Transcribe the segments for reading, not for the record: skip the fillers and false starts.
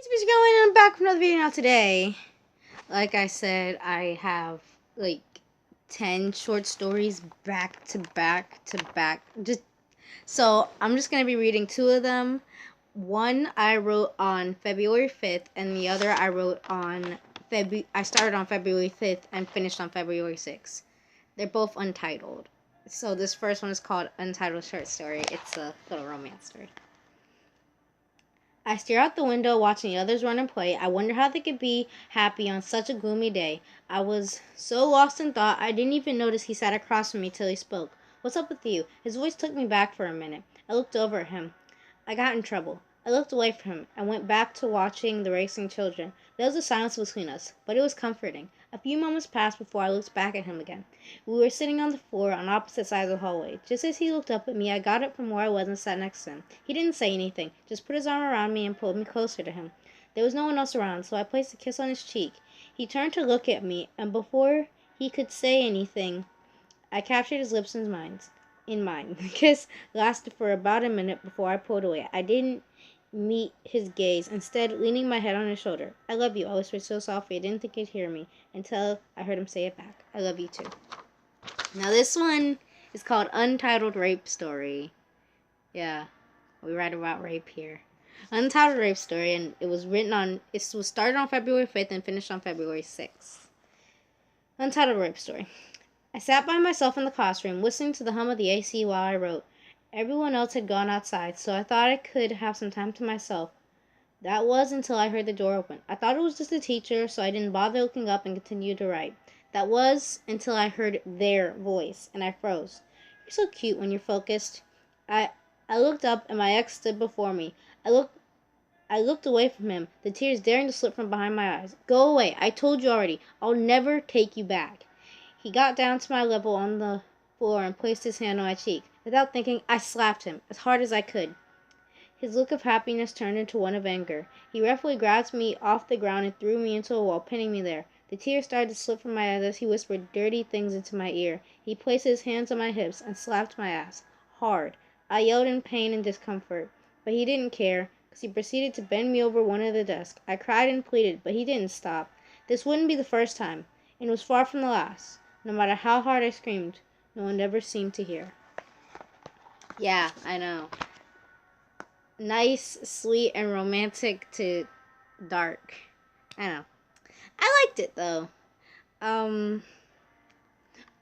What's going on? I'm back with another video now today. Like I said, I have like 10 short stories back to back to back. So I'm just gonna be reading two of them. One I wrote on February 5th, and the other I wrote on I started on February 5th and finished on February 6th. They're both untitled. So this first one is called Untitled Short Story. It's a little romance story. I stare out the window watching the others run and play. I wonder how they could be happy on such a gloomy day. I was so lost in thought I didn't even notice he sat across from me till he spoke. "What's up with you?" His voice took me back for a minute. I looked over at him. I got in trouble. I looked away from him and went back to watching the racing children. There was a silence between us, but it was comforting. A few moments passed before I looked back at him again. We were sitting on the floor on opposite sides of the hallway. Just as he looked up at me, I got up from where I was and sat next to him. He didn't say anything, just put his arm around me and pulled me closer to him. There was no one else around, so I placed a kiss on his cheek. He turned to look at me, and before he could say anything, I captured his lips in mine. The kiss lasted for about a minute before I pulled away. I didn't meet his gaze, instead leaning my head on his shoulder. "I love you," I whispered so softly I didn't think he'd hear me, until I heard him say it back. "I love you too." Now this one is called Untitled Rape Story. Yeah, we write about rape here. Untitled Rape Story, and it was started on February 5th and finished on February 6th. Untitled Rape Story. I sat by myself in the classroom, listening to the hum of the AC while I wrote. Everyone else had gone outside, so I thought I could have some time to myself. That was until I heard the door open. I thought it was just the teacher, so I didn't bother looking up and continued to write. That was until I heard their voice, and I froze. "You're so cute when you're focused." I looked up, and my ex stood before me. I looked away from him, the tears daring to slip from behind my eyes. "Go away. I told you already. I'll never take you back." He got down to my level on the floor and placed his hand on my cheek. Without thinking, I slapped him, as hard as I could. His look of happiness turned into one of anger. He roughly grabbed me off the ground and threw me into a wall, pinning me there. The tears started to slip from my eyes as he whispered dirty things into my ear. He placed his hands on my hips and slapped my ass. Hard. I yelled in pain and discomfort. But he didn't care, because he proceeded to bend me over one of the desks. I cried and pleaded, but he didn't stop. This wouldn't be the first time, and it was far from the last. No matter how hard I screamed, no one ever seemed to hear. Yeah, I know. Nice, sweet, and romantic to dark. I know. I liked it though.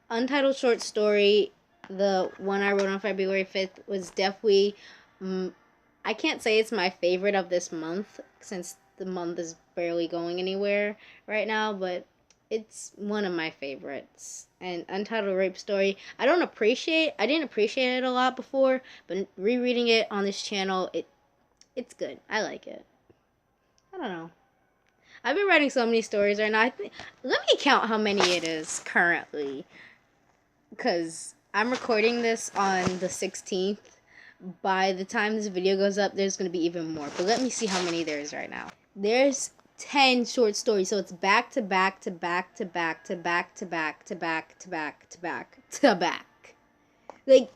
Untitled Short Story, the one I wrote on February 5th, was definitely, I can't say it's my favorite of this month, since the month is barely going anywhere right now, but it's one of my favorites. And Untitled Rape Story, I didn't appreciate it a lot before, but rereading it on this channel, it's good. I like it. I don't know. I've been writing so many stories right now. Let me count how many it is currently, because I'm recording this on the 16th. By the time this video goes up, there's going to be even more. But let me see how many there is right now. There's 10 short stories, so it's back to back to back to back to back to back to back to back to back to back. Like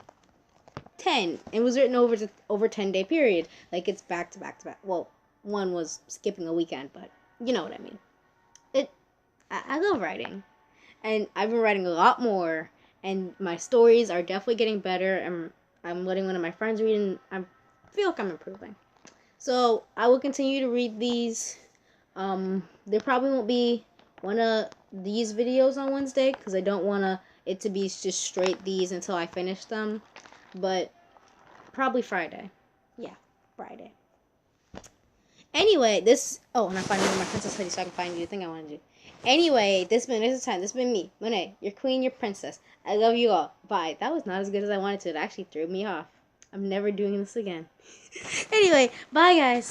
10. It was written over 10-day period. Like it's back to back to back. Well, one was skipping a weekend, but you know what I mean. I love writing, and I've been writing a lot more, and my stories are definitely getting better. And I'm letting one of my friends read, and I feel like I'm improving. So I will continue to read these. There probably won't be one of these videos on Wednesday, because I don't want it to be just straight these until I finish them. But probably Friday. Yeah, Friday. Anyway, and I finally got my princess hoodie so I can find you the thing I want to do. Anyway, this has been me, Monet, your queen, your princess. I love you all. Bye. That was not as good as I wanted to. It actually threw me off. I'm never doing this again. Anyway, bye guys.